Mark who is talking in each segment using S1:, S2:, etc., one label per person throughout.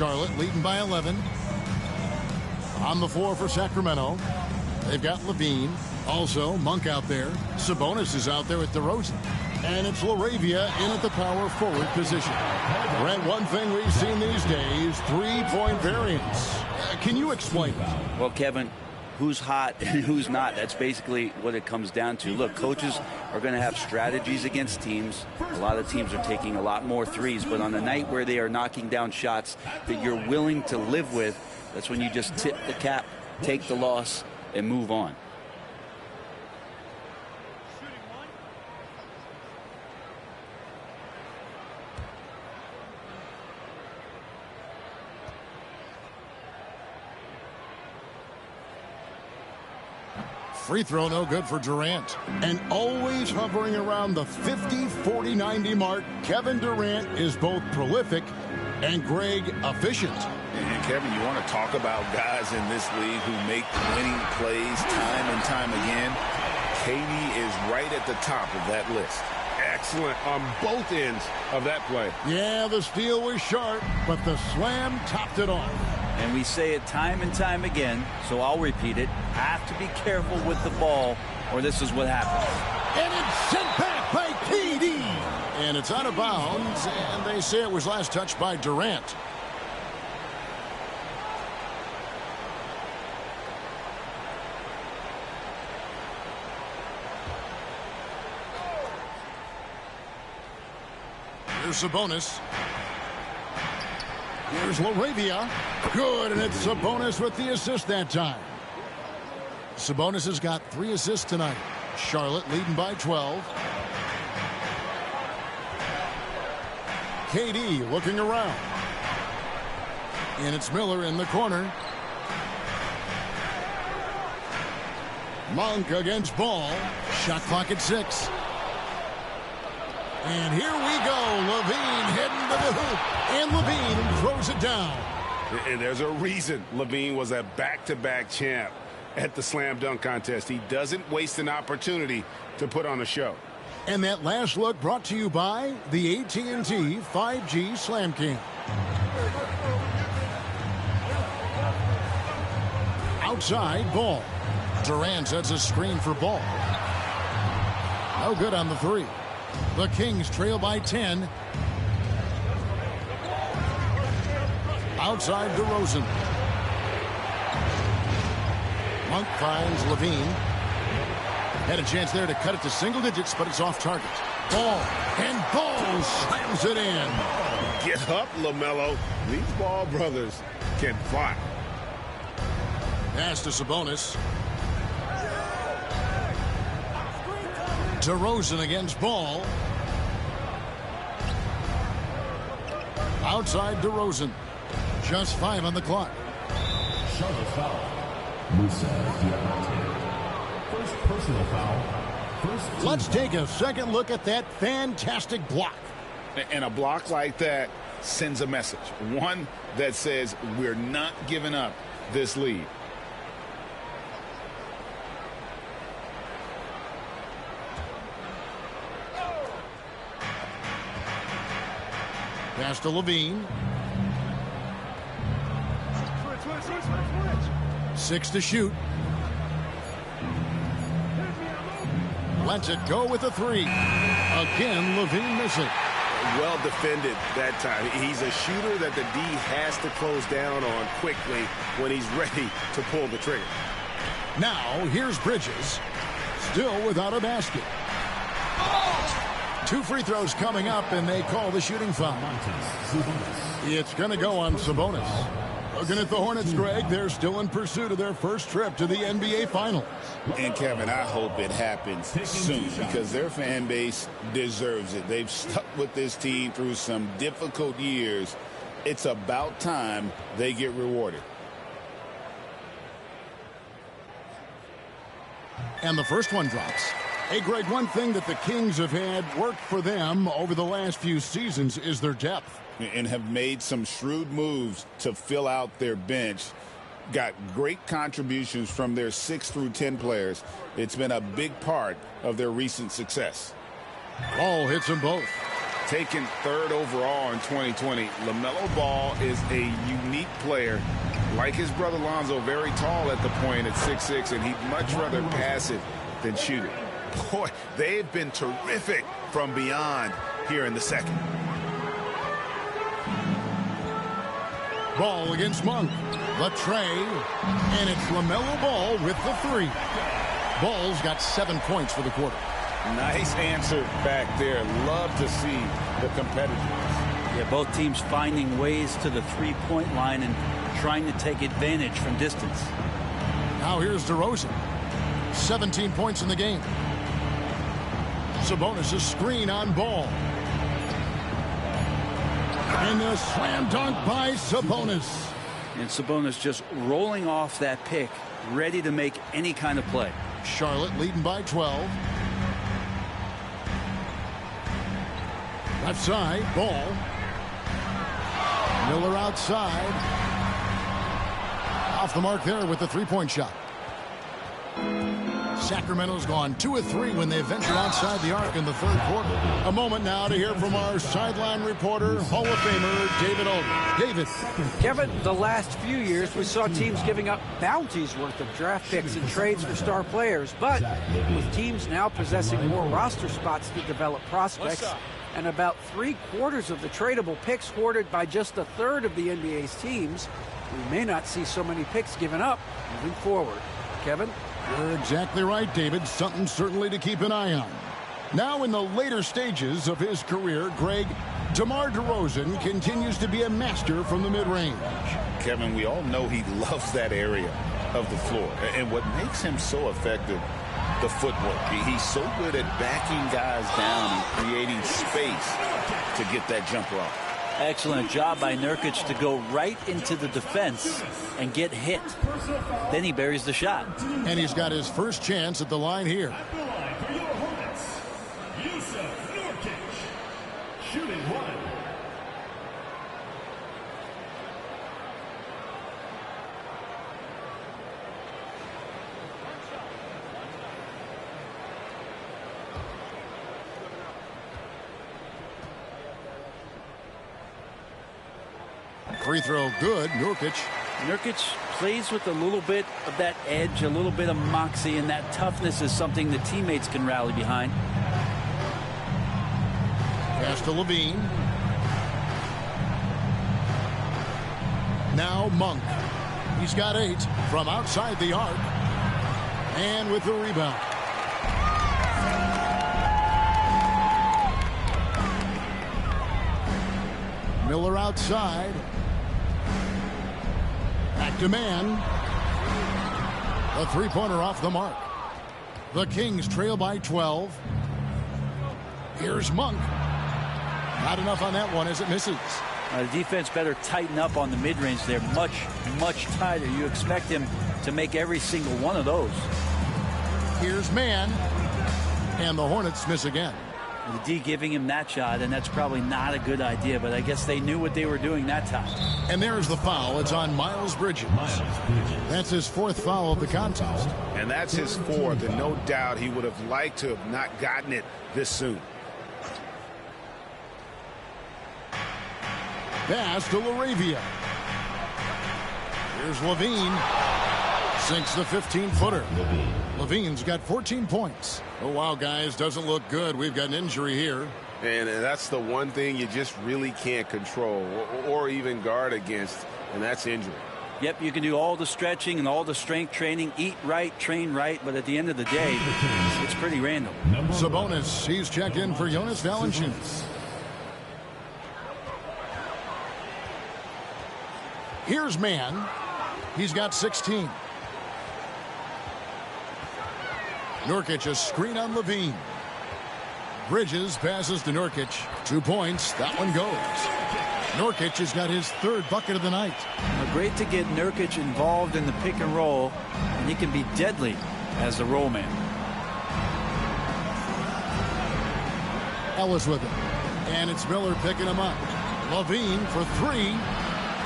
S1: Charlotte leading by 11. On the floor for Sacramento, they've got Levine. Also, Monk out there. Sabonis is out there with DeRozan. And it's LaRavia in at the power forward position. Brent, one thing we've seen these days, three-point variance. Can you explain that?
S2: Well, Kevin, who's hot and who's not, that's basically what it comes down to. Look, coaches are going to have strategies against teams. A lot of teams are taking a lot more threes, but on a night where they are knocking down shots that you're willing to live with, that's when you just tip the cap, take the loss, and move on.
S1: Free throw no good for Durant. And always hovering around the 50, 40, 90 mark, Kevin Durant is both prolific and, Greg, efficient.
S3: And Kevin, you want to talk about guys in this league who make winning plays time and time again. KD is right at the top of that list.
S4: Excellent on both ends of that play.
S1: Yeah, the steal was sharp, but the slam topped it off.
S2: And we say it time and time again, so I'll repeat it. Have to be careful with the ball, or this is what happens.
S1: And it's sent back by KD. And it's out of bounds, and they say it was last touched by Durant. Here's Sabonis. Here's LaRavia. Good, and it's Sabonis with the assist that time. Sabonis has got 3 assists tonight. Charlotte leading by 12. KD looking around. And it's Miller in the corner. Monk against Ball. Shot clock at 6. And here we go. Levine heading to the hoop. And Levine throws it down.
S4: And there's a reason Levine was a back-to-back champ at the slam dunk contest. He doesn't waste an opportunity to put on a show.
S1: And that last look brought to you by the AT&T 5G Slam Cam. Outside, Ball. Durant sets a screen for Ball. No good on the 3. The Kings trail by 10. Outside DeRozan. Monk finds Levine. Had a chance there to cut it to single digits, but it's off target. Ball. And Ball slams it in.
S4: Get up, LaMelo. These Ball brothers can fly.
S1: Pass to Sabonis. DeRozan against Ball. Outside DeRozan. Just 5 on the clock.
S5: Charlotte foul. Musa Diamante. First personal foul.
S1: Let's take a second look at that fantastic block.
S3: And a block like that sends a message. One that says we're not giving up this lead.
S1: Pass to Levine. 6 to shoot. Lets it go with a 3. Again, Levine missing.
S4: Well defended that time. He's a shooter that the D has to close down on quickly when he's ready to pull the trigger.
S1: Now, here's Bridges. Still without a basket. 2 free throws coming up, and they call the shooting foul. It's going to go on Sabonis. Looking at the Hornets, Greg, they're still in pursuit of their first trip to the NBA Finals.
S3: And, Kevin, I hope it happens soon because their fan base deserves it. They've stuck with this team through some difficult years. It's about time they get rewarded.
S1: And the first one drops. Hey, Greg, one thing that the Kings have had work for them over the last few seasons is their depth.
S3: And have made some shrewd moves to fill out their bench. Got great contributions from their 6 through 10 players. It's been a big part of their recent success.
S1: Ball hits them both.
S3: taken 3rd overall in 2020. LaMelo Ball is a unique player. Like his brother Lonzo, very tall at the point at 6'6", and he'd much rather pass it than shoot it. Boy, they've been terrific from beyond here in the second.
S1: Ball against Monk. The tray. And it's LaMelo Ball with the 3. Ball's got 7 points for the quarter.
S3: Nice answer back there. Love to see the competitiveness.
S2: Yeah, both teams finding ways to the three-point line and trying to take advantage from distance.
S1: Now here's DeRozan. 17 points in the game. Sabonis' screen on Ball. And the slam dunk by Sabonis.
S2: And Sabonis just rolling off that pick, ready to make any kind of play.
S1: Charlotte leading by 12. Left side, Ball. Miller outside. Off the mark there with the three-point shot. Sacramento's gone 2 of 3 when they ventured outside the arc in the 3rd quarter. A moment now to hear from our sideline reporter, Hall of Famer David Aldridge. David.
S6: Kevin, the last few years we saw teams giving up bounties worth of draft picks and trades for star players. But with teams now possessing more roster spots to develop prospects and about 3/4 of the tradable picks hoarded by just a third of the NBA's teams, we may not see so many picks given up moving forward. Kevin?
S1: You're exactly right, David. Something certainly to keep an eye on. Now in the later stages of his career, Greg, DeMar DeRozan continues to be a master from the mid-range.
S3: Kevin, we all know he loves that area of the floor. And what makes him so effective, the footwork. He's so good at backing guys down and creating space to get that jumper off.
S2: Excellent job by Nurkic to go right into the defense and get hit. Then he buries the shot.
S1: And he's got his first chance at the line here.
S5: Shooting 1.
S1: Free throw good. Nurkic.
S2: Nurkic plays with a little bit of that edge, a little bit of moxie, and that toughness is something the teammates can rally behind.
S1: Pass to Levine. Now Monk. He's got 8 from outside the arc. And with the rebound. Miller outside. Back to man. A three-pointer off the mark. The Kings trail by 12. Here's Monk. Not enough on that one as it misses.
S2: The defense better tighten up on the mid-range there. Much, much tighter. You expect him to make every single one of those.
S1: Here's man. And the Hornets miss again.
S2: The D giving him that shot, and that's probably not a good idea, but I guess they knew what they were doing that time.
S1: And there's the foul. It's on Miles Bridges. That's his 4th foul of the contest.
S3: And that's his 4th, and no doubt he would have liked to have not gotten it this soon.
S1: Pass to LaRavia. Here's Levine. Sinks the 15-footer. Levine's got 14 points. Oh, wow, guys. Doesn't look good. We've got an injury here.
S4: And that's the one thing you just really can't control or even guard against, and that's injury.
S2: Yep, you can do all the stretching and all the strength training, eat right, train right, but at the end of the day, it's pretty random.
S1: Sabonis, he's checked in for Jonas Valanciunas. Here's man. He's got 16. Nurkic, a screen on Levine. Bridges passes to Nurkic. 2 points. That one goes. Nurkic has got his 3rd bucket of the night.
S2: Great to get Nurkic involved in the pick and roll, and he can be deadly as a roll man.
S1: Ellis with it. And it's Miller picking him up. Levine for 3.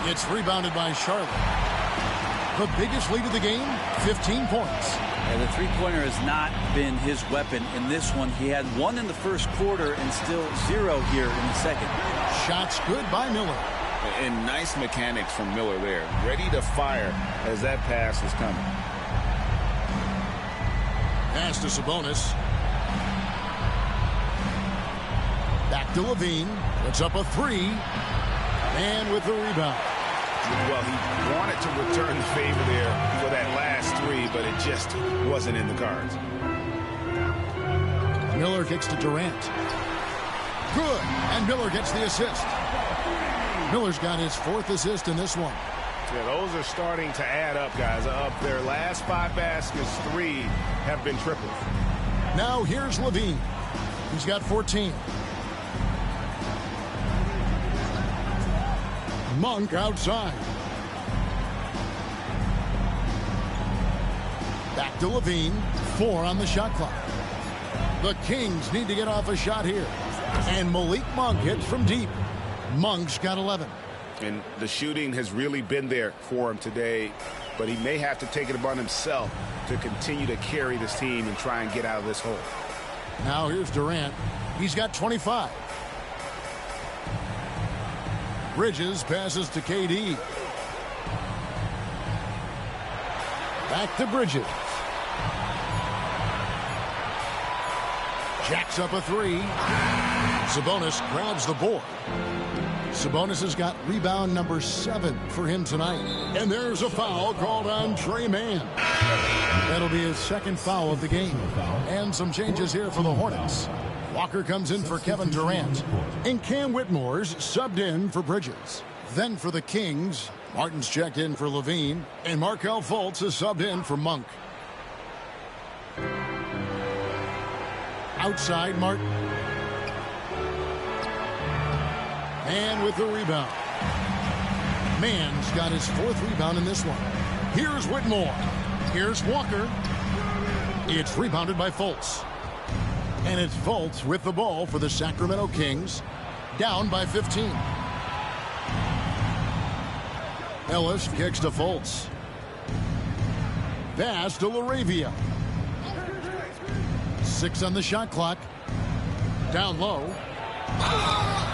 S1: It's rebounded by Charlotte. The biggest lead of the game, 15 points.
S2: And the three-pointer has not been his weapon in this one. He had one in the first quarter and still 0 here in the second.
S1: Shots good by Miller.
S3: And nice mechanics from Miller there. Ready to fire as that pass was coming.
S1: Pass to Sabonis. Back to Levine. Puts up a 3. And with the rebound.
S3: Well, he wanted to return the favor there for that last 3, but it just wasn't in the cards.
S1: Miller kicks to Durant. Good. And Miller gets the assist. Miller's got his 4th assist in this one.
S4: Yeah, those are starting to add up, guys. Up their last 5 baskets, 3 have been triples.
S1: Now here's Levine. He's got 14. Monk outside. Back to Levine. 4 on the shot clock. The Kings need to get off a shot here. And Malik Monk hits from deep. Monk's got 11.
S4: And the shooting has really been there for him today, but he may have to take it upon himself to continue to carry this team and try and get out of this hole.
S1: Now here's Durant. He's got 25. Bridges passes to KD. Back to Bridges. Jacks up a 3. Sabonis grabs the board. Sabonis has got rebound number 7 for him tonight. And there's a foul called on Trey Mann. That'll be his 2nd foul of the game. And some changes here for the Hornets. Walker comes in for Kevin Durant. And Cam Whitmore's subbed in for Bridges. Then for the Kings, Martin's checked in for Levine. And Markelle Fultz is subbed in for Monk. Outside Martin. And with the rebound. Mann's got his 4th rebound in this one. Here's Whitmore. Here's Walker. It's rebounded by Fultz. And it's Fultz with the ball for the Sacramento Kings. Down by 15. Ellis kicks to Fultz. Pass to LaRavia. 6 on the shot clock. Down low.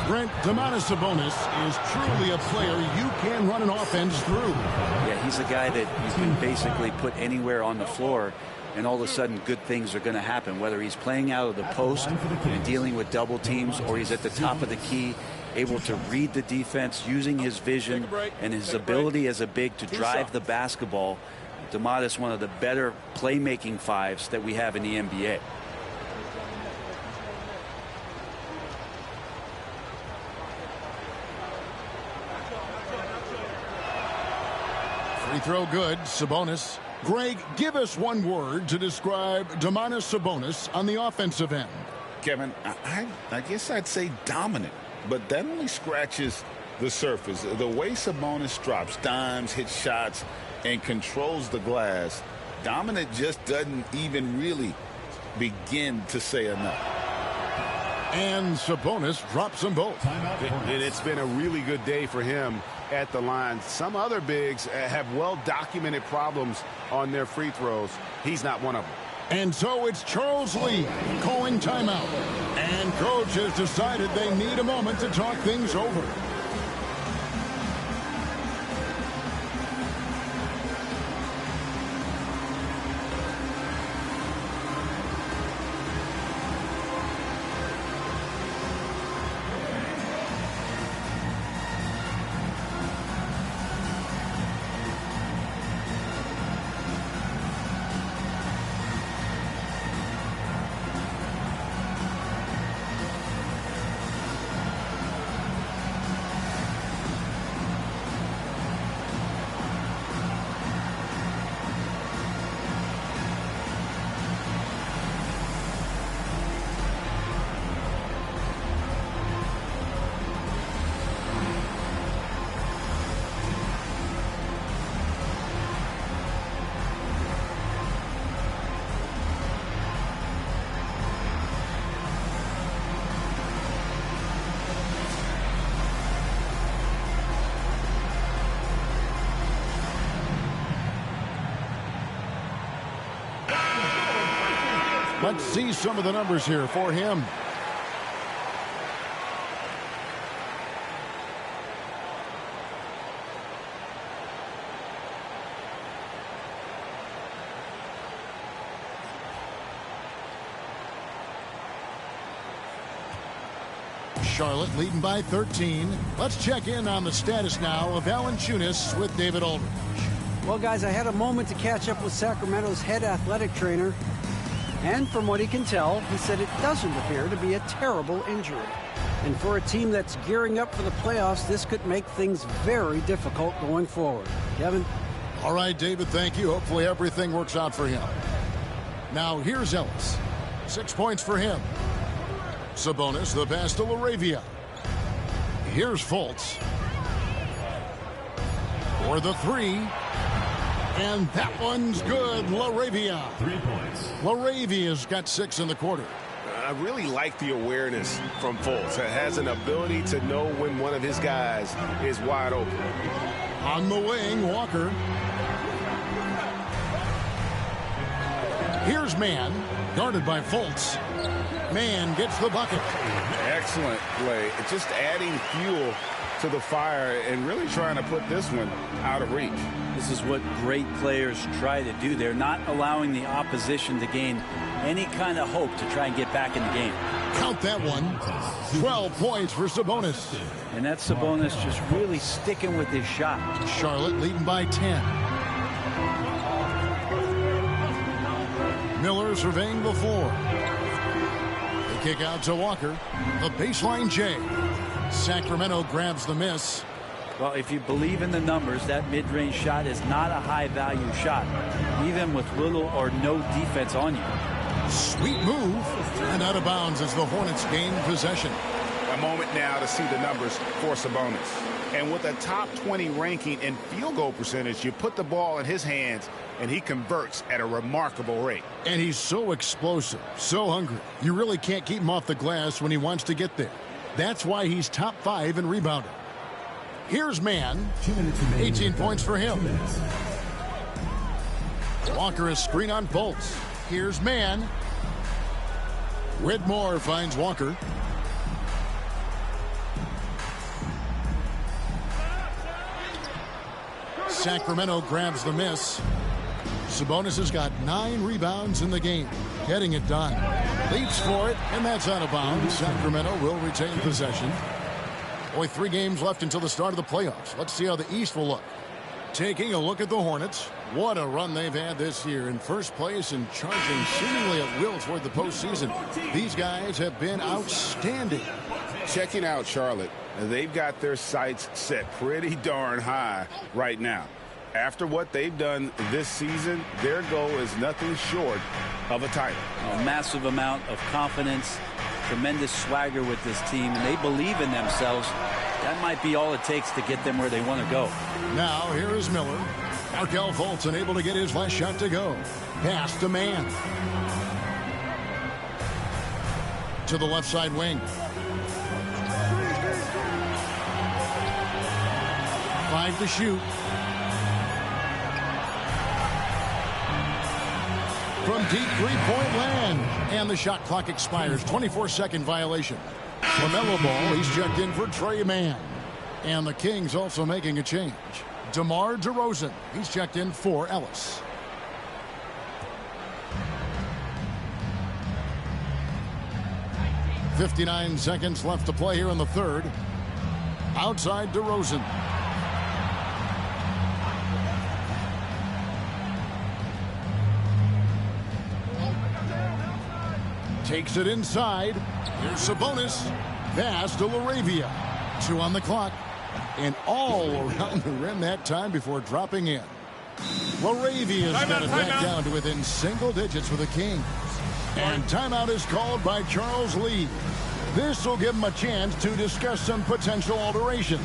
S1: Brent, Domantas Sabonis is truly a player you can run an offense through.
S2: Yeah, he's a guy that you can basically put anywhere on the floor, and all of a sudden good things are going to happen, whether he's playing out of the post and dealing with double teams, or he's at the top of the key, able to read the defense, using his vision and his ability as a big to drive the basketball. Domantas, one of the better playmaking 5s that we have in the NBA.
S1: Free throw good. Sabonis. Greg, give us one word to describe Domantas Sabonis on the offensive end.
S3: Kevin, I guess I'd say dominant, but that only scratches the surface. The way Sabonis drops dimes, hits shots, and controls the glass, dominant just doesn't even really begin to say enough.
S1: And Sabonis drops them both.
S4: And it's been a really good day for him at the line. Some other bigs have well-documented problems on their free throws. He's not one of them.
S1: And so it's Charles Lee calling timeout. And coach has decided they need a moment to talk things over. Let's see some of the numbers here for him. Charlotte leading by 13. Let's check in on the status now of Valanciunas with David Aldridge.
S6: Well, guys, I had a moment to catch up with Sacramento's head athletic trainer. And from what he can tell, he said it doesn't appear to be a terrible injury. And for a team that's gearing up for the playoffs, this could make things very difficult going forward. Kevin?
S1: All right, David, thank you. Hopefully everything works out for him. Now, here's Ellis. 6 points for him. Sabonis, the pass to LaRavia. Here's Fultz. For the three. And that one's good. LaRavia.
S5: 3 points.
S1: LaRavia's got 6 in the quarter.
S4: I really like the awareness from Fultz. It has an ability to know when one of his guys is wide open.
S1: On the wing, Walker. Here's Mann, guarded by Fultz. Mann gets the bucket.
S3: Excellent play. Just adding fuel to the fire and really trying to put this one out of reach.
S2: This is what great players try to do. They're not allowing the opposition to gain any kind of hope to try and get back in the game.
S1: Count that one. 12 points for Sabonis.
S2: And that's Sabonis just really sticking with his shot.
S1: Charlotte leading by 10. Miller surveying the floor. The kick out to Walker. The baseline J. Sacramento grabs the miss.
S2: Well, if you believe in the numbers, that mid-range shot is not a high-value shot, even with little or no defense on you.
S1: Sweet move. And out of bounds as the Hornets gain possession.
S3: A moment now to see the numbers for Sabonis. And with a top 20 ranking in field goal percentage, you put the ball in his hands, and he converts at a remarkable rate.
S1: And he's so explosive, so hungry. You really can't keep him off the glass when he wants to get there. That's why he's top 5 in rebounding. Here's Mann. 18 points for him. Walker is screen on Fultz. Here's Mann. Whitmore finds Walker. Sacramento grabs the miss. Sabonis has got 9 rebounds in the game. Getting it done. Leaps for it, and that's out of bounds. Sacramento will retain possession. Only 3 games left until the start of the playoffs. Let's see how the East will look. Taking a look at the Hornets. What a run they've had this year. In first place and charging seemingly at will toward the postseason. These guys have been outstanding.
S3: Checking out Charlotte, they've got their sights set pretty darn high right now. After what they've done this season, their goal is nothing short of a title.
S2: A massive amount of confidence, tremendous swagger with this team, and they believe in themselves. That might be all it takes to get them where they want to go.
S1: Now, here is Miller. Markelle Fultz unable to get his last shot to go. Pass to Mann. To the left side wing. 5 to shoot. From deep three-point land. And the shot clock expires. 24-second violation. LaMelo Ball, he's checked in for Trey Mann. And the Kings also making a change. DeMar DeRozan, he's checked in for Ellis. .59 seconds left to play here in the third. Outside DeRozan. Takes it inside. Here's Sabonis. Pass to LaRavia. 2 on the clock. And all around the rim that time before dropping in. LaRavia's got it back down to within single digits with the Kings. And timeout is called by Charles Lee. This will give him a chance to discuss some potential alterations.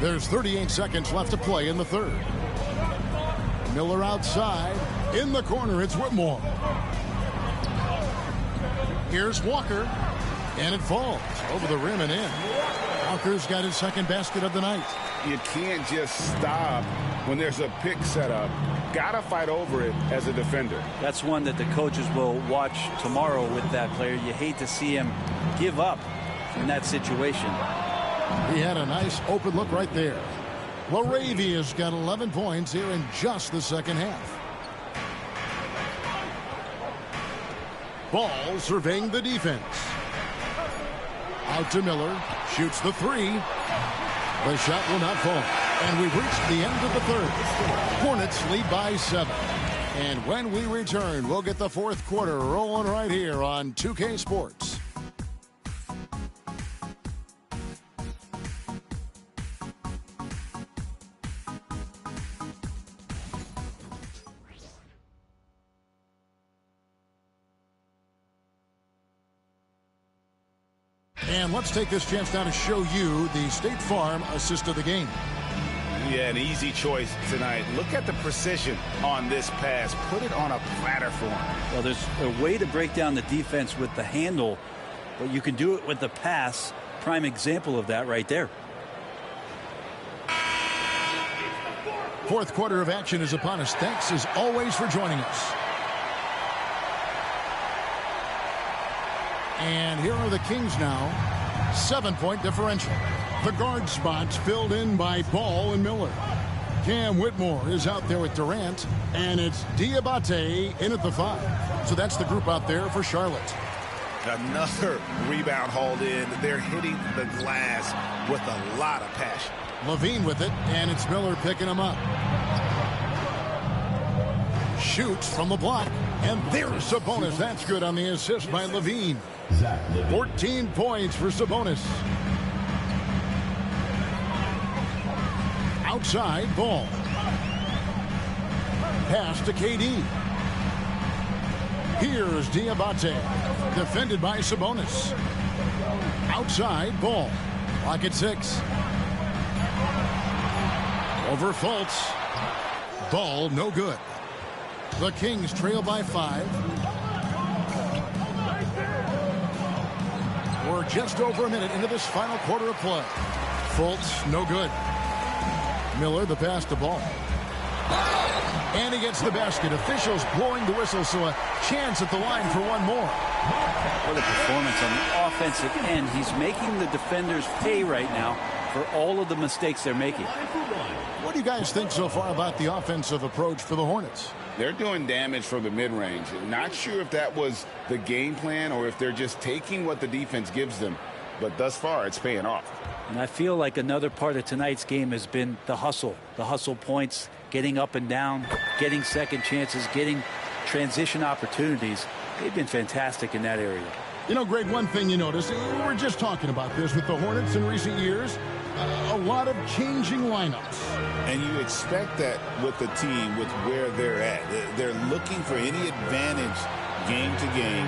S1: There's 38 seconds left to play in the third. Miller outside. In the corner, it's Whitmore. Here's Walker. And it falls over the rim and in. Walker's got his second basket of the night.
S4: You can't just stop when there's a pick set up. Gotta fight over it as a defender.
S2: That's one that the coaches will watch tomorrow with that player. You hate to see him give up in that situation.
S1: He had a nice open look right there. Laravia's got 11 points here in just the second half. Ball surveying the defense. Out to Miller. Shoots the three. The shot will not fall. And we've reached the end of the third. Hornets lead by 7. And when we return, we'll get the fourth quarter rolling right here on 2K Sports. And let's take this chance now to show you the State Farm assist of the game.
S4: Yeah, an easy choice tonight. Look at the precision on this pass. Put it on a platter for him.
S2: Well, there's a way to break down the defense with the handle, but you can do it with the pass. Prime example of that right there.
S1: Fourth quarter of action is upon us. Thanks as always for joining us. And here are the Kings now. 7-point differential. The guard spots filled in by Ball and Miller. Cam Whitmore is out there with Durant, and it's Diabate in at the 5. So that's the group out there for Charlotte.
S4: Another rebound hauled in. They're hitting the glass with a lot of passion.
S1: Levine with it, and it's Miller picking him up. Shoots from the block, and there's Sabonis. That's good on the assist by Levine. 14 points for Sabonis. Outside, Ball. Pass to KD. Here's Diabate. Defended by Sabonis. Outside, Ball. Clock at 6. Over Fultz. Ball, no good. The Kings trail by 5. We're just over a minute into this final quarter of play. Fultz, no good. Miller, the pass to Ball. And he gets the basket. Officials blowing the whistle, so a chance at the line for one more.
S2: What a performance on the offensive end. He's making the defenders pay right now for all of the mistakes they're making.
S1: What do you guys think so far about the offensive approach for the Hornets?
S4: They're doing damage from the mid-range. Not sure if that was the game plan or if they're just taking what the defense gives them. But thus far, it's paying off.
S2: And I feel like another part of tonight's game has been the hustle. The hustle points, getting up and down, getting second chances, getting transition opportunities. They've been fantastic in that area.
S1: You know, Greg, one thing you notice, we're just talking about this with the Hornets in recent years, a lot of changing lineups.
S3: And you expect that with the team, with where they're at. They're looking for any advantage game to game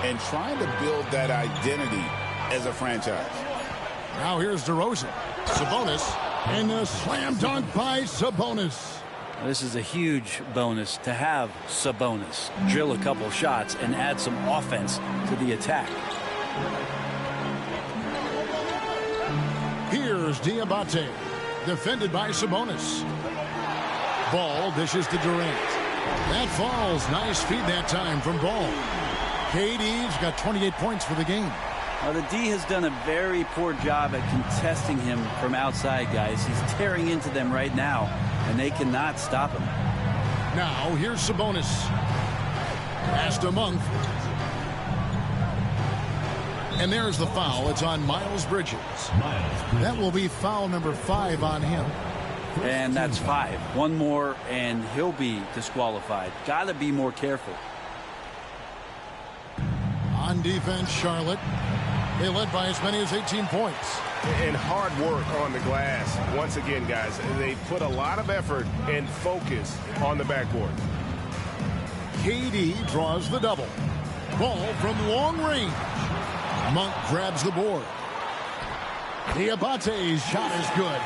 S3: and trying to build that identity as a franchise.
S1: Now here's DeRozan. Sabonis, and a slam dunk by Sabonis.
S2: This is a huge bonus to have Sabonis drill a couple shots and add some offense to the attack.
S1: Here's Diabate, defended by Sabonis. Ball dishes to Durant. That falls. Nice feed that time from Ball. KD's got 28 points for the game.
S2: Well, the D has done a very poor job at contesting him from outside, guys. He's tearing into them right now, and they cannot stop him.
S1: Now, here's Sabonis. Pass to Monk. And there's the foul. It's on Miles Bridges. That will be foul number 5 on him.
S2: And that's 5. One more, and he'll be disqualified. Got to be more careful.
S1: On defense, Charlotte. They led by as many as 18 points.
S4: And hard work on the glass. Once again, guys, they put a lot of effort and focus on the backboard.
S1: KD draws the double. Ball from long range. Monk grabs the board. Diabate's shot is good.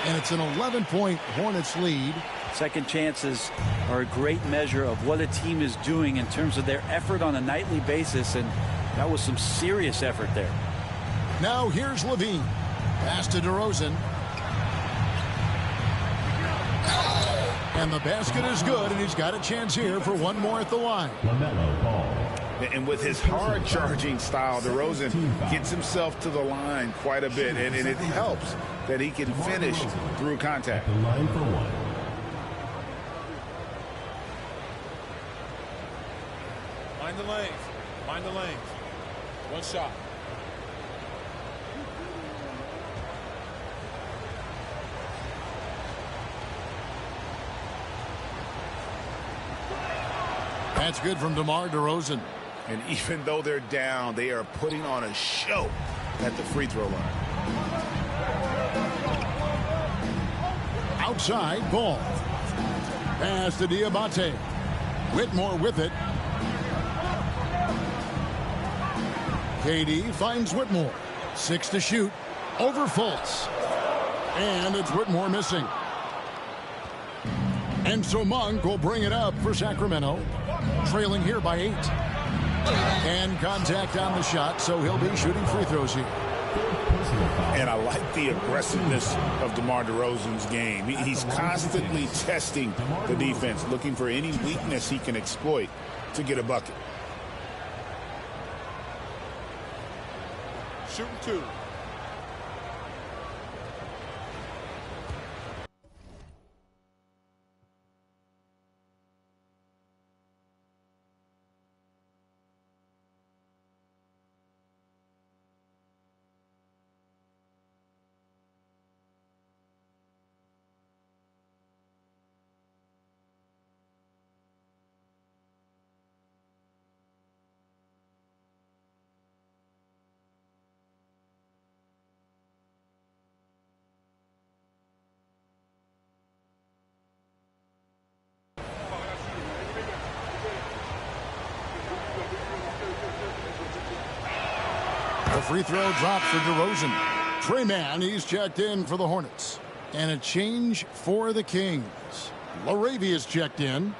S1: And it's an 11-point Hornets lead.
S2: Second chances are a great measure of what a team is doing in terms of their effort on a nightly basis, and that was some serious effort there.
S1: Now here's Levine. Pass to DeRozan. And the basket is good, and he's got a chance here for one more at the line.
S5: LaMelo Ball.
S3: And with his hard-charging style, DeRozan gets himself to the line quite a bit, and it helps that he can finish through contact.
S5: The line for one.
S7: Find the lanes. Find the lanes. One shot.
S1: That's good from DeMar DeRozan.
S3: And even though they're down, they are putting on a show at the free throw line.
S1: Outside, Ball. Pass to Diabate. Whitmore with it. KD finds Whitmore. 6 to shoot. Over Fultz. And it's Whitmore missing. And so Monk will bring it up for Sacramento. Trailing here by 8. And contact on the shot, so he'll be shooting free throws here.
S3: And I like the aggressiveness of DeMar DeRozan's game. He's constantly testing the defense, looking for any weakness he can exploit to get a bucket.
S7: Shooting 2.
S1: The free throw drops for DeRozan. Trey Mann, he's checked in for the Hornets. And a change for the Kings. LaRavia's checked in.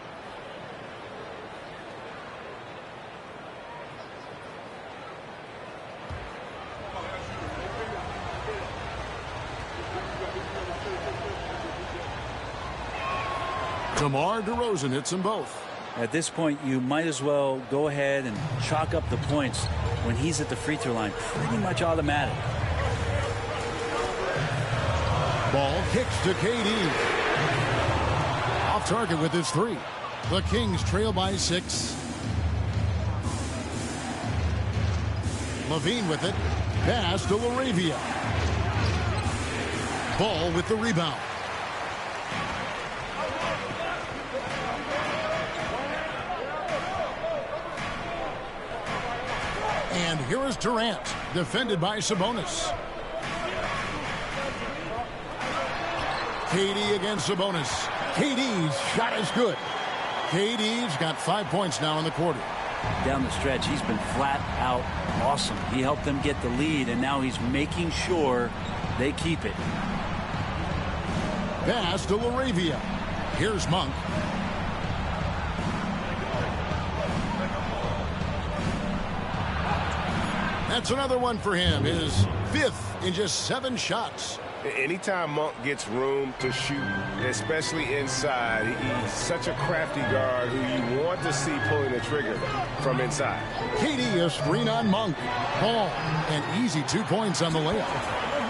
S1: DeMar DeRozan hits them both.
S2: At this point, you might as well go ahead and chalk up the points when he's at the free throw line. Pretty much automatic.
S1: Ball kicks to KD. Off target with his 3. The Kings trail by 6. Levine with it. Pass to LaRavia. Ball with the rebound. And here is Durant, defended by Sabonis. KD against Sabonis. KD's shot is good. KD's got 5 points now in the quarter.
S2: Down the stretch, he's been flat out awesome. He helped them get the lead, and now he's making sure they keep it.
S1: Pass to LaRavia. Here's Monk. That's another one for him. His 5th in just 7 shots.
S4: Anytime Monk gets room to shoot, especially inside, he's such a crafty guard who you want to see pulling the trigger from inside.
S1: KD a screen on Monk. Ball, an easy 2 points on the layup.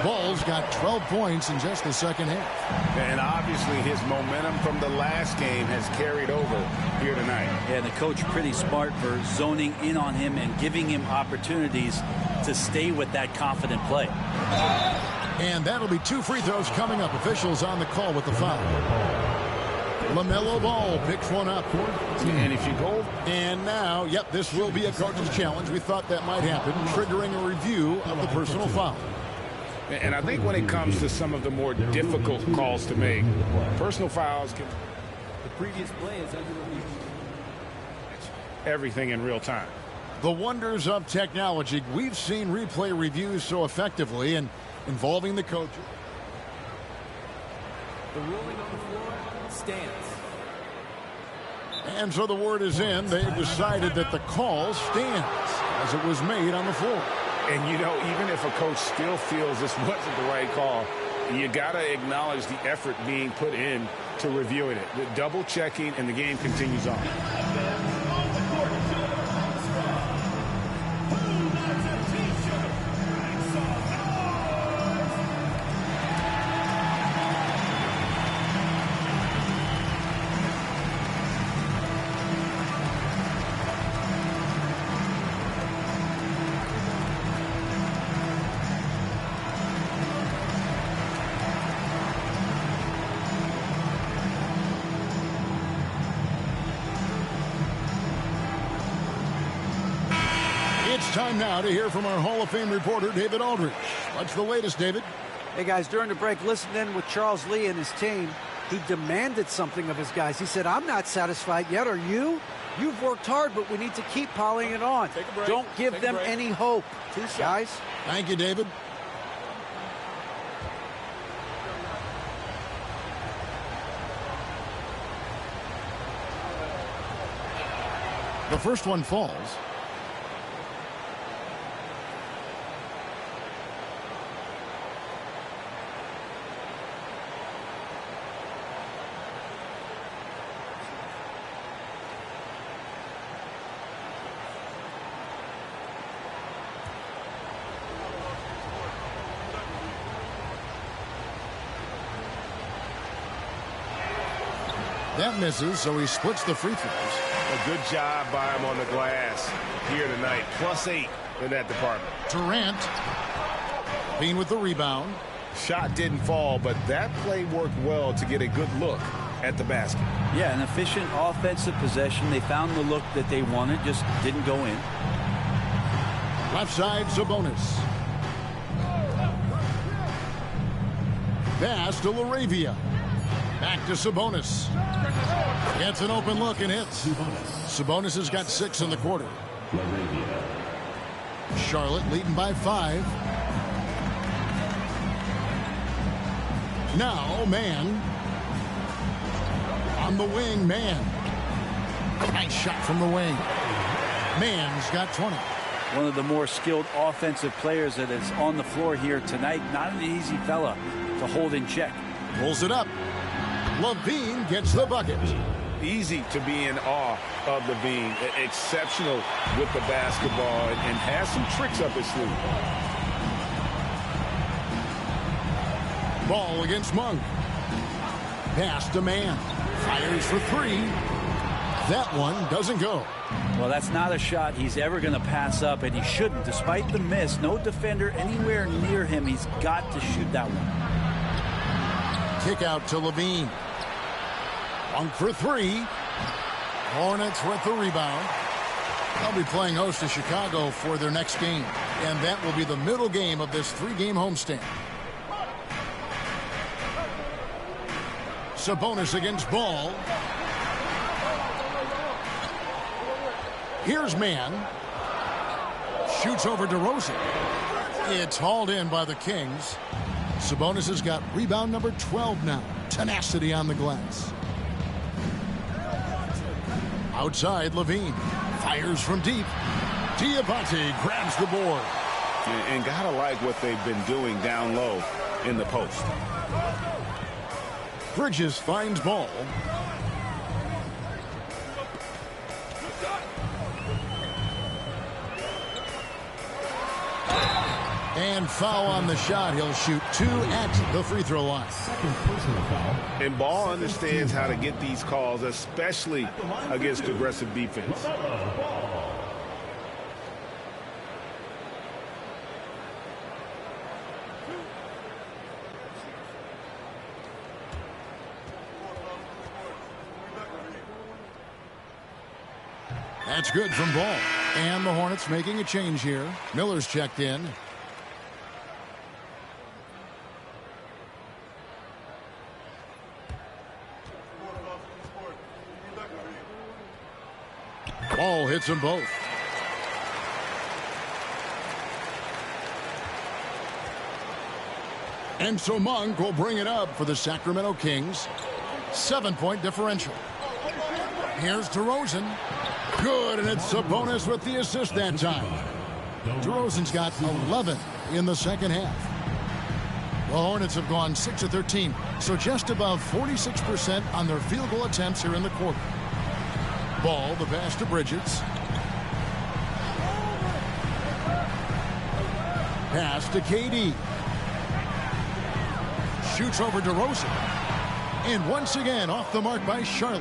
S1: Ball's got 12 points in just the second half.
S4: And obviously his momentum from the last game has carried over here tonight.
S2: Yeah, the coach pretty smart for zoning in on him and giving him opportunities to stay with that confident play.
S1: And that'll be 2 free throws coming up. Officials on the call with the foul. LaMelo Ball picks one up.
S3: And if you go...
S1: And now, yep, this will be a coach's challenge. We thought that might happen, triggering a review of the personal foul.
S3: And I think when it comes to some of the more difficult calls to make, personal fouls can...
S8: The previous play is under review.
S3: Everything in real time.
S1: The wonders of technology. We've seen replay reviews so effectively, and involving the coaches.
S8: The ruling on the floor stands.
S1: And so the word is in. They've decided that the call stands as it was made on the floor.
S4: And, you know, even if a coach still feels this wasn't the right call, you got to acknowledge the effort being put in to reviewing it. The double checking, and the game continues on.
S1: It's time now to hear from our Hall of Fame reporter, David Aldridge. What's the latest, David?
S6: Hey, guys, during the break, listen in with Charles Lee and his team. He demanded something of his guys. He said, I'm not satisfied yet. Are you? You've worked hard, but we need to keep piling it on. Don't give them any hope. Guys.
S1: Thank you, David. The first one falls. That misses, so he splits the free throws.
S4: A good job by him on the glass here tonight. +8 in that department.
S1: Durant. Bean with the rebound.
S4: Shot didn't fall, but that play worked well to get a good look at the basket.
S2: Yeah, an efficient offensive possession. They found the look that they wanted, just didn't go in.
S1: Left side, Sabonis. Pass to Laravia. Back to Sabonis. Gets an open look and hits. Sabonis has got 6 in the quarter. Charlotte leading by 5. Now, man. On the wing, man. Nice shot from the wing. Man's got 20.
S2: One of the more skilled offensive players that is on the floor here tonight. Not an easy fella to hold in check.
S1: Pulls it up. Levine gets the bucket.
S4: Easy to be in awe of Levine. Exceptional with the basketball and has some tricks up his sleeve.
S1: Ball against Monk. Pass to Man. Fires for 3. That one doesn't go.
S2: Well, that's not a shot he's ever going to pass up, and he shouldn't. Despite the miss, no defender anywhere near him. He's got to shoot that one.
S1: Kick out to Levine. Monk for 3. Hornets with the rebound. They'll be playing host to Chicago for their next game, and that will be the middle game of this 3-game homestand. Sabonis against Ball. Here's Man. Shoots over DeRozan. It's hauled in by the Kings. Sabonis has got rebound number 12 now. Tenacity on the glass. Outside, Levine. Fires from deep. Diabate grabs the board.
S4: And gotta like what they've been doing down low in the post.
S1: Bridges finds Ball. And foul on the shot. He'll shoot 2 at the free throw line.
S4: And Ball understands how to get these calls, especially against aggressive defense.
S1: That's good from Ball. And the Hornets making a change here. Miller's checked in. Ball hits them both. And so Monk will bring it up for the Sacramento Kings. 7-point differential. Here's DeRozan. Good, and it's Sabonis with the assist that time. DeRozan's got 11 in the second half. The Hornets have gone 6 of 13, so just above 46% on their field goal attempts here in the quarter. Ball, the pass to Bridges. Pass to KD. Shoots over DeRozan. And once again, off the mark by Charlotte.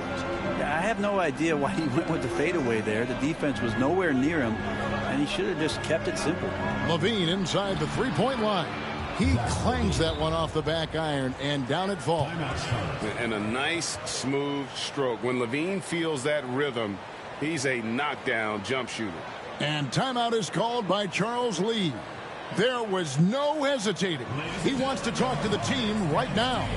S2: Yeah, I have no idea why he went with the fadeaway there. The defense was nowhere near him, and he should have just kept it simple.
S1: LaVine inside the three-point line. He clangs that one off the back iron, and down it falls.
S4: And a nice, smooth stroke. When LaVine feels that rhythm, he's a knockdown jump shooter.
S1: And timeout is called by Charles Lee. There was no hesitating. He wants to talk to the team right now.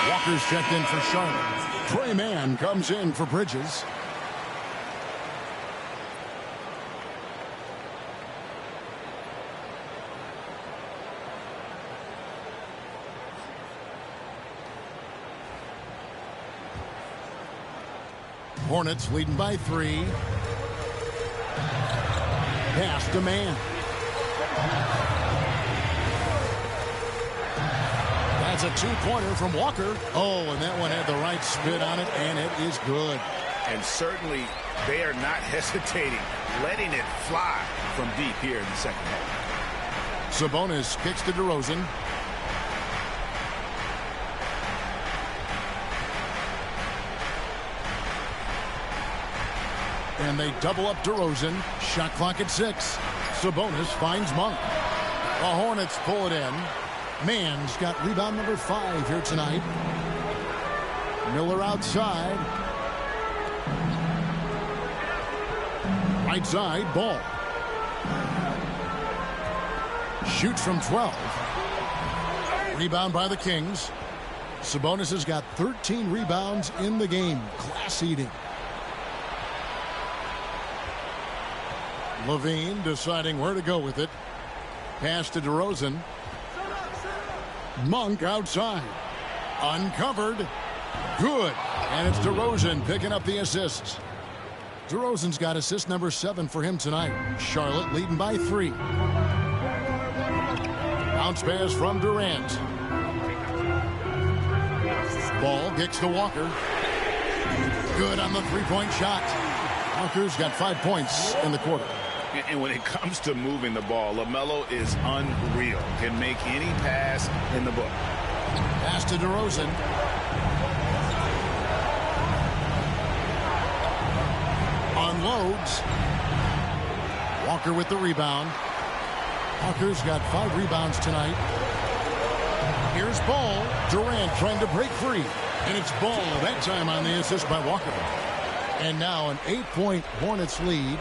S1: Walker's checked in for Charlotte. Trey Mann comes in for Bridges. Hornets leading by 3. Pass to Mann. That's a two-pointer from Walker. Oh, and that one had the right spin on it, and it is good.
S3: And certainly they are not hesitating, letting it fly from deep here in the second half.
S1: Sabonis kicks to DeRozan. And they double up DeRozan. Shot clock at 6. Sabonis finds Monk. The Hornets pull it in. Mann's got rebound number 5 here tonight. Miller outside. Right side, Ball. Shoots from 12. Rebound by the Kings. Sabonis has got 13 rebounds in the game. Class eating. LaVine deciding where to go with it. Pass to DeRozan. Monk outside. Uncovered. Good. And it's DeRozan picking up the assists. DeRozan's got assist number 7 for him tonight. Charlotte leading by 3. Bounce pass from Durant. Ball kicks to Walker. Good on the three-point shot. Walker's got 5 points in the quarter.
S3: And when it comes to moving the ball, LaMelo is unreal. Can make any pass in the book.
S1: Pass to DeRozan. Unloads. Walker with the rebound. Walker's got 5 rebounds tonight. Here's Ball. Durant trying to break free. And it's Ball that time on the assist by Walker. And now an 8-point Hornets lead.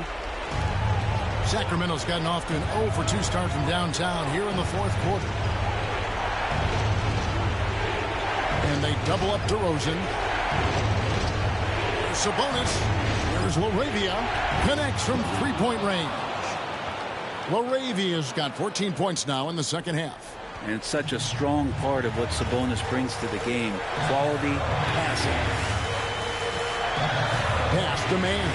S1: Sacramento's gotten off to an 0 for 2 start from downtown here in the 4th quarter. And they double up DeRozan. Sabonis. There's LaRavia. Connects from 3-point range. LaRavia's got 14 points now in the second half.
S2: And it's such a strong part of what Sabonis brings to the game. Quality passing.
S1: Pass to man.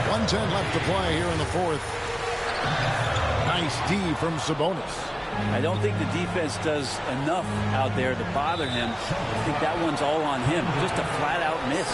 S1: 1:10 left to play here in the fourth. Nice D from Sabonis.
S2: I don't think the defense does enough out there to bother him. I think that one's all on him. Just a flat-out miss.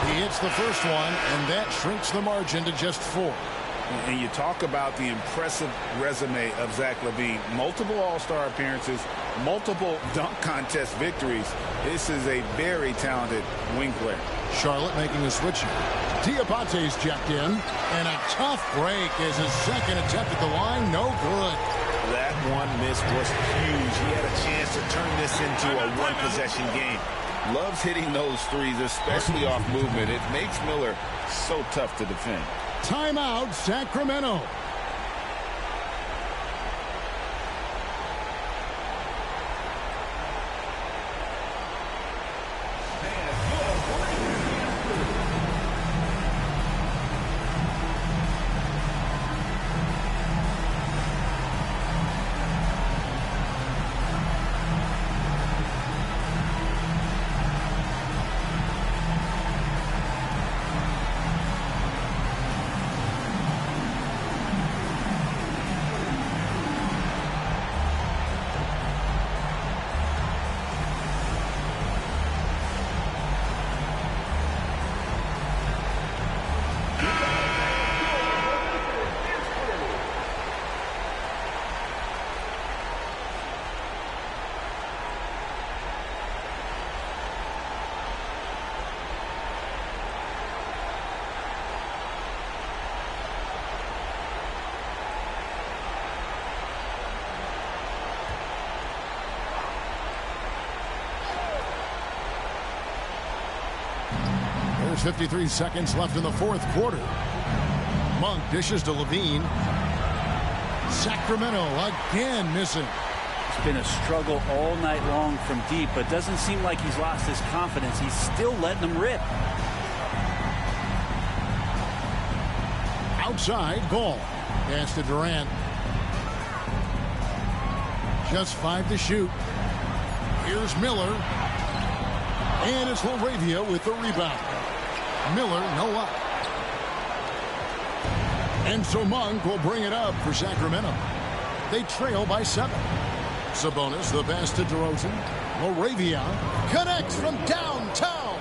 S1: He hits the first one, and that shrinks the margin to just 4.
S3: And you talk about the impressive resume of Zach LaVine. Multiple All-Star appearances, multiple dunk contest victories. This is a very talented wing player.
S1: Charlotte making a switch. Diabate's checked in, and a tough break as his second attempt at the line. No good.
S3: That one miss was huge. He had a chance to turn this into a one-possession game. Loves hitting those threes, especially off movement. It makes Miller so tough to defend.
S1: Timeout, Sacramento. There's 53 seconds left in the fourth quarter. Monk dishes to Levine. Sacramento again missing.
S2: It's been a struggle all night long from deep, but doesn't seem like he's lost his confidence. He's still letting them rip.
S1: Outside, Gall. Pass to Durant. Just 5 to shoot. Here's Miller. And it's Laravia with the rebound. Miller, no luck. And so Monk will bring it up for Sacramento. They trail by 7. Sabonis, the pass to DeRozan. Laravia connects from downtown.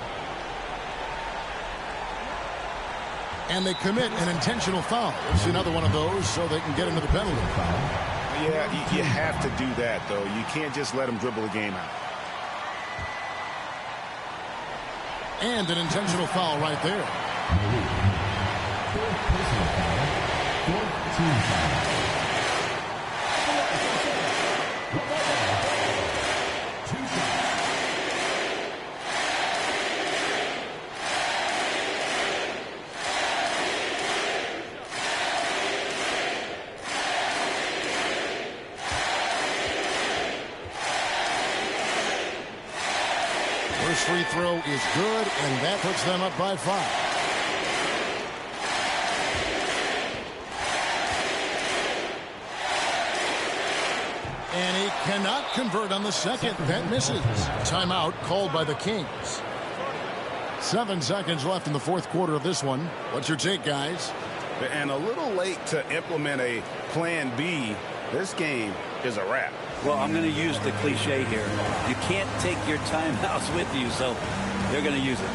S1: And they commit an intentional foul. It's another one of those so they can get into the penalty.
S3: Yeah, you have to do that, though. You can't just let them dribble the game out.
S1: And an intentional foul right there. First free throw is good, and that puts them up by 5. And he cannot convert on the second. That misses. Timeout called by the Kings. 7 seconds left in the fourth quarter of this one. What's your take, guys?
S3: And a little late to implement a plan B. This game is a wrap.
S2: Well, I'm going to use the cliche here. You can't take your timeouts with you, so they're going to use it.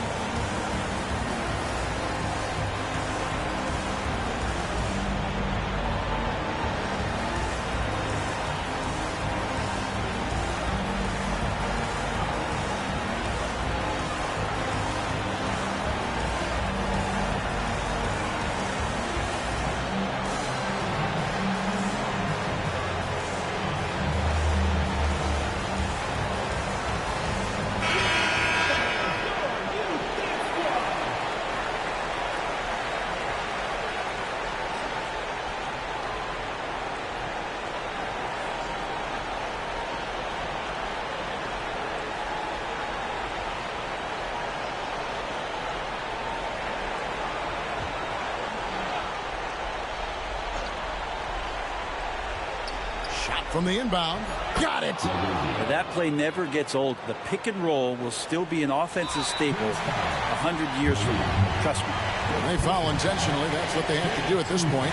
S1: from the inbound. Got it.
S2: But that play never gets old. The pick and roll will still be an offensive staple 100 years from now. Trust me.
S1: When they foul intentionally, that's what they have to do at this point.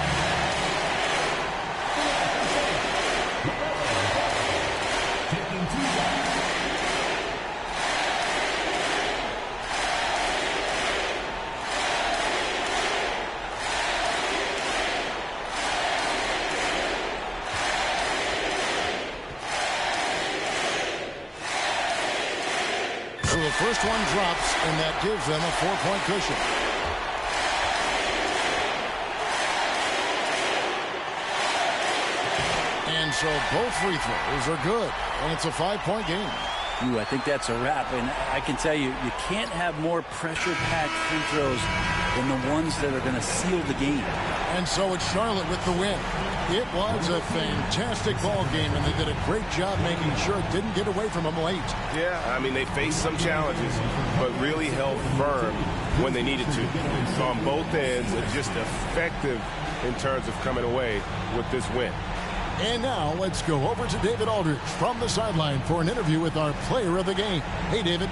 S1: So the first one drops, and that gives them a 4-point cushion. And so both free throws are good, and it's a 5-point game.
S2: I think that's a wrap, and I can tell you, you can't have more pressure-packed free throws than the ones that are going to seal the game.
S1: And so it's Charlotte with the win. It was a fantastic ball game, and they did a great job making sure it didn't get away from them late.
S4: Yeah, I mean, they faced some challenges, but really held firm when they needed to. On both ends, and just effective in terms of coming away with this win.
S1: And now let's go over to David Aldridge from the sideline for an interview with our player of the game. Hey, David.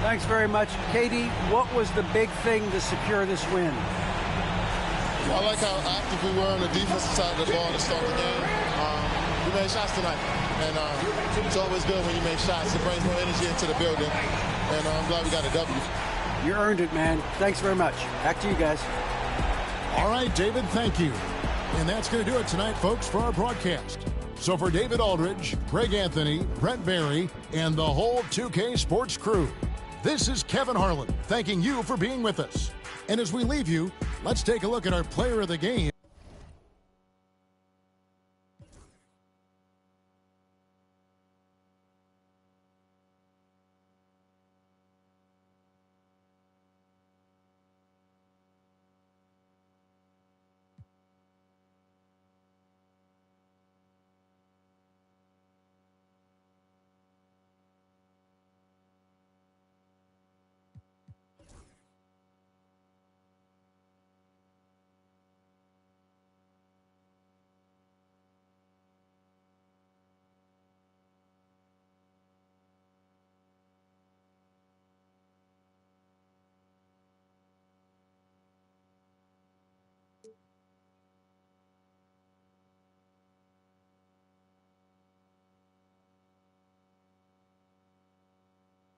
S6: Thanks very much. Katie, what was the big thing to secure this win?
S9: I like how active we were on the defensive side of the ball to start the game. We made shots tonight, and it's always good when you make shots. It brings more energy into the building, and I'm glad we got a W.
S6: You earned it, man. Thanks very much. Back to you guys.
S1: All right, David, thank you. And that's going to do it tonight, folks, for our broadcast. So for David Aldridge, Greg Anthony, Brent Barry, and the whole 2K Sports crew, this is Kevin Harlan thanking you for being with us. And as we leave you, let's take a look at our player of the game.